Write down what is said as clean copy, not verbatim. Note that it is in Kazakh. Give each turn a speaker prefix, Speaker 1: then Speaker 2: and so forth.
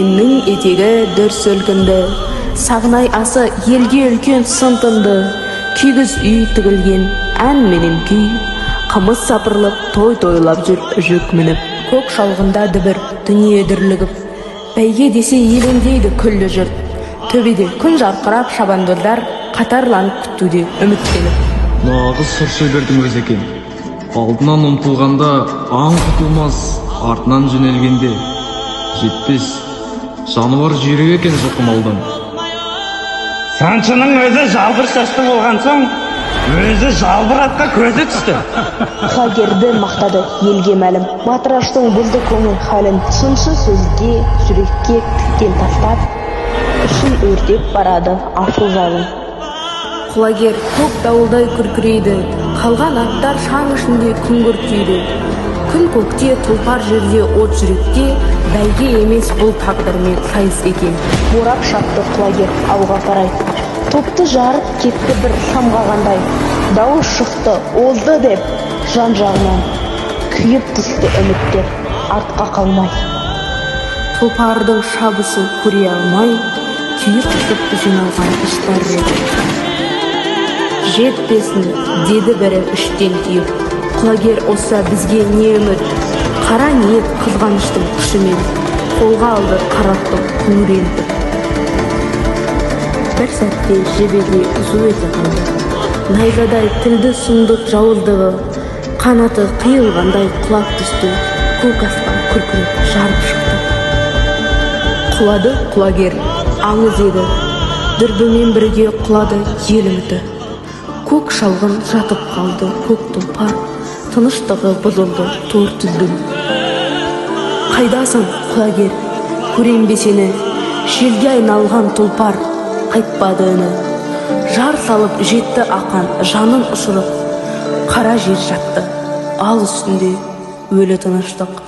Speaker 1: менің етегі дүрс өлкінді. Сағынай асы елге үлкен сынтынды. Күйгіз үй тігілген ән менен күй. Қымыз сапырылып, той тойлап жүр жүк мініп. Көк шалғында дүбір, дүние дүрлігіп. Бәйге десе елеңдейді күллі жұрт. Төбеде күн жарқырап, шабандоздар қатарланып күтуде үміттеніп.
Speaker 2: Нағыз сұр сөйлердің өзі екен. Алдынан ұмтылғанда аң құтылмас, артынан жөнелгенде жетпес. Жануар жүйрік екен жылқы малдан.
Speaker 3: Саншының өзі жалбыр шашты болған соң, өзі жалбыр атқа көзі түсті.
Speaker 1: Құлагерді мақтады елге мәлім. Батыраштың бұлды көңіл халін сыншы сөзге, жүрекке тіккен тастап, үшін өртеп барады асыл жалын. Құлагер көк дауылдай күркірейді, қалған аттар шаң ішінде күңгірт күйді. Күн көкте, тұлпар жерде, от жүректе, бәйге емес бұл тағдырмен сайыс екен. Борап шапты құлагер ауға қарай. Топты жарып кетті бір самғағандай. Дауыс шықты, олды деп жан жағынан. Күйіп түсті үміттер, артқа қалмай. Тұлпардың шабысын көре алмай, күйіп түсіп жиналған іштар еді. Жетпесін, деді бірі іштен түйіп. Құлагер оса бізге не үміт? Қара ниет қызғаныштың күшімен қолға алды қараттың күңіренді. Бір сәтте жебеге зу ете қалды. Найзадай тілді сұмдық жауыздығы, қанаты қиылғандай құлап түсті. Көк аспан күркіреп жарып шықты. Құлады құлагер, аңыз еді. Дүрбімен бірге құлады ел үміті. Көк шалғын жатып қалды, көк тұлпар, тыныштығы бұзылды тор түздің. Қайдасың құлагер, көрем бе сені, желге айналған тұлпар, қайтпады үні. Жар салып жетті ақан, жанын ұшырып, қара жер жатты, ал үстінде өлі тыныштық.